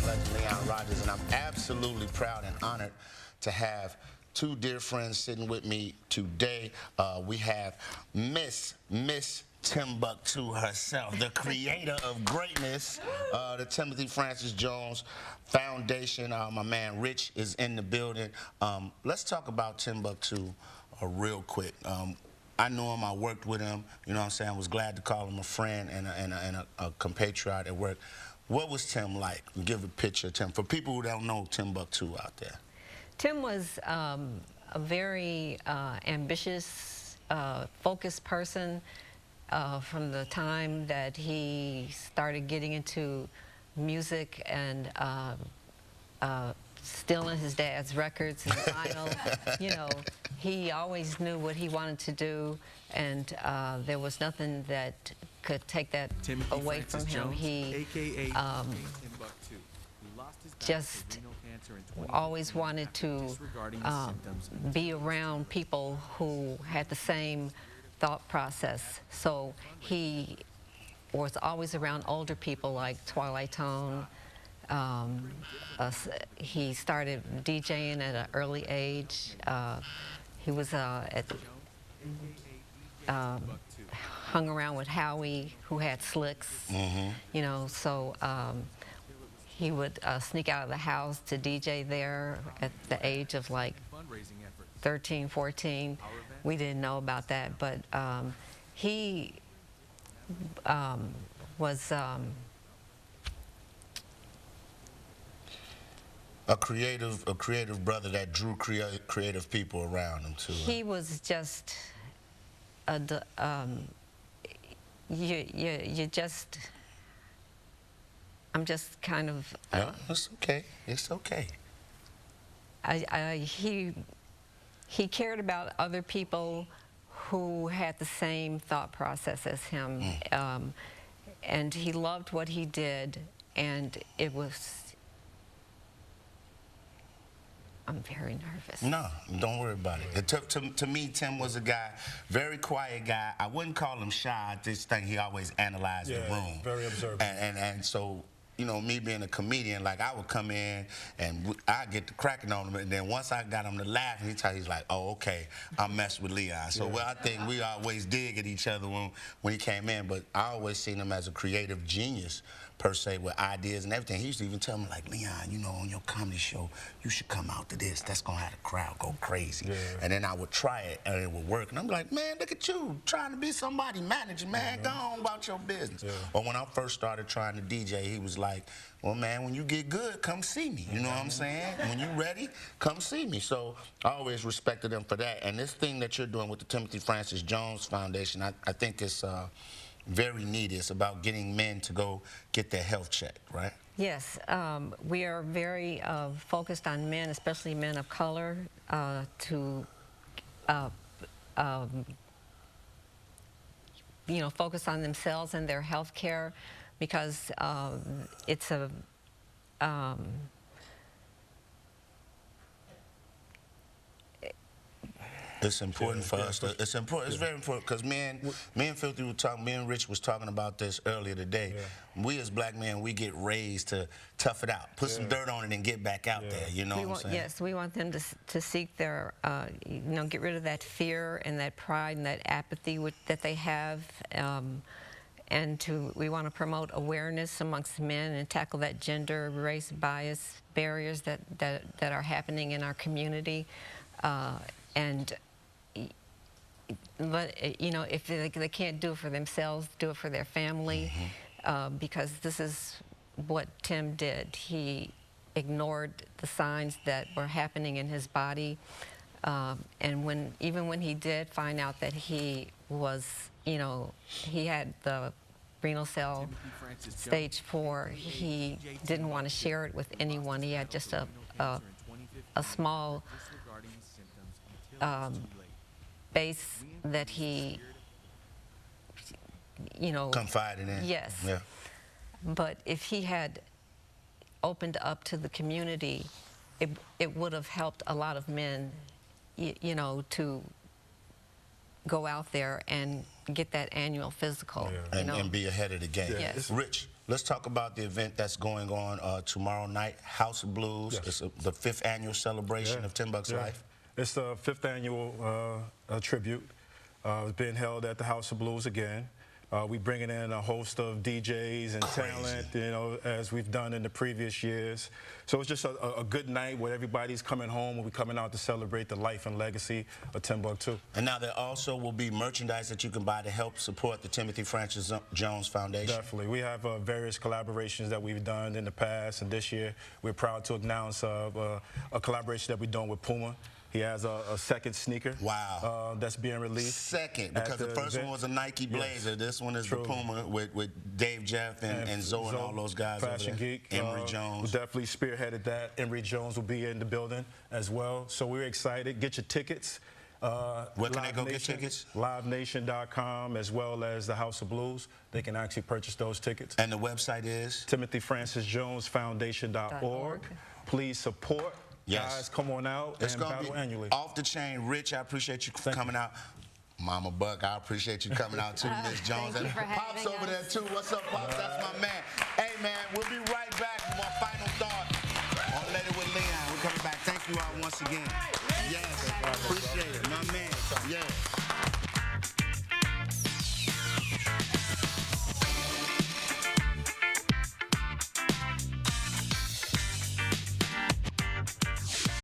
legend Leon Rogers, and I'm absolutely proud and honored to have two dear friends sitting with me today. We have Miss Timbuk2 herself, the creator of greatness, the Timothy Francis Jones Foundation. My man Rich is in the building. Let's talk about Timbuk2 real quick. I know him, I worked with him, you know what I'm saying? I was glad to call him a friend and a compatriot at work. What was Tim like? Give a picture of Tim for people who don't know Timbuk2 out there. Tim was a very ambitious, focused person from the time that he started getting into music and stealing his dad's records and vinyl. You know, he always knew what he wanted to do, and there was nothing that could take that away from him. He just always wanted to be around people who had the same thought process. So he was always around older people like Twilight Tone. He started DJing at an early age. He was hung around with Howie, who had slicks. You know, so he would sneak out of the house to DJ there at the age of like 13, 14. We didn't know about that, but he was a creative brother that drew creative people around him too. He was just I'm just kind of. No, it's okay. It's okay. He cared about other people who had the same thought process as him, and he loved what he did, and it was. I'm very nervous. No, don't worry about it. To me, Tim was a guy, very quiet guy. I wouldn't call him shy. I just think he always analyzed the room. Very observant. And so, you know, me being a comedian, like I would come in and I get to cracking on him, and then once I got him to laugh, he's like, oh, okay, I messed with Leon. So well, I think we always dig at each other when he came in, but I always seen him as a creative genius, per se, with ideas and everything. He used to even tell me, like, Leon, you know, on your comedy show, you should come out to this. That's going to have the crowd go crazy. And then I would try it, and it would work. And I'm like, man, look at you, trying to be somebody manager, man. Go on about your business. Or when I first started trying to DJ, he was like, well, man, when you get good, come see me. You know what I'm saying? When you ready, come see me. So I always respected him for that. And this thing that you're doing with the Timothy Francis Jones Foundation, I think it's very needed. It's about getting men to go get their health checked, right? Yes, we are very focused on men, especially men of color, to you know, focus on themselves and their health care, because it's a it's important for us. It's important. It's very important because me and Filthy were talking. Me and Rich was talking about this earlier today. We as black men, we get raised to tough it out, put some dirt on it, and get back out there. You know what I'm saying? Yes, we want them to seek their, you know, get rid of that fear and that pride and that apathy that they have, and we want to promote awareness amongst men and tackle that gender, race bias barriers that are happening in our community, and. But, you know, if they can't do it for themselves, do it for their family, because this is what Tim did. He ignored the signs that were happening in his body, and even when he did find out that he was, you know, he had the renal cell stage 4, he didn't want to share it with anyone. He had just a small base that he, you know, confided in. Yes. Yeah. But if he had opened up to the community, it would have helped a lot of men, you know, to go out there and get that annual physical. And be ahead of the game. Yes. Rich, let's talk about the event that's going on tomorrow night, House of Blues. Yes. It's the 5th annual celebration of Timbuk's life. It's the 5th annual tribute. It's being held at the House of Blues again. We bringing in a host of DJs and talent, you know, as we've done in the previous years. So it's just a good night where everybody's coming home and we're coming out to celebrate the life and legacy of Timbuk2. And now there also will be merchandise that you can buy to help support the Timothy Francis Jones Foundation. Definitely. We have various collaborations that we've done in the past, and this year we're proud to announce a collaboration that we're doing with Puma. He has a second sneaker. Wow. That's being released. Second, because the first one was a Nike Blazer. Yes. This one is the Puma with Dave Jeff and Zoe and all those guys. Fashion over there. Geek. Emery Jones. Definitely spearheaded that. Emery Jones will be in the building as well. So we're excited. Get your tickets. Where can they go get tickets? LiveNation.com, as well as the House of Blues. They can actually purchase those tickets. And the website is? TimothyFrancisJonesFoundation.org. Please support. Yes. Guys, come on out and battle annually. Off the chain. Rich, I appreciate you coming out. Mama Buck, I appreciate you coming out too, Miss Jones. Thank you for Pops having over us. there too. What's up, Pops? That's my man. Hey, man, we'll be right back with my final thought on Let It With Leon. We're coming back. Thank you all once again.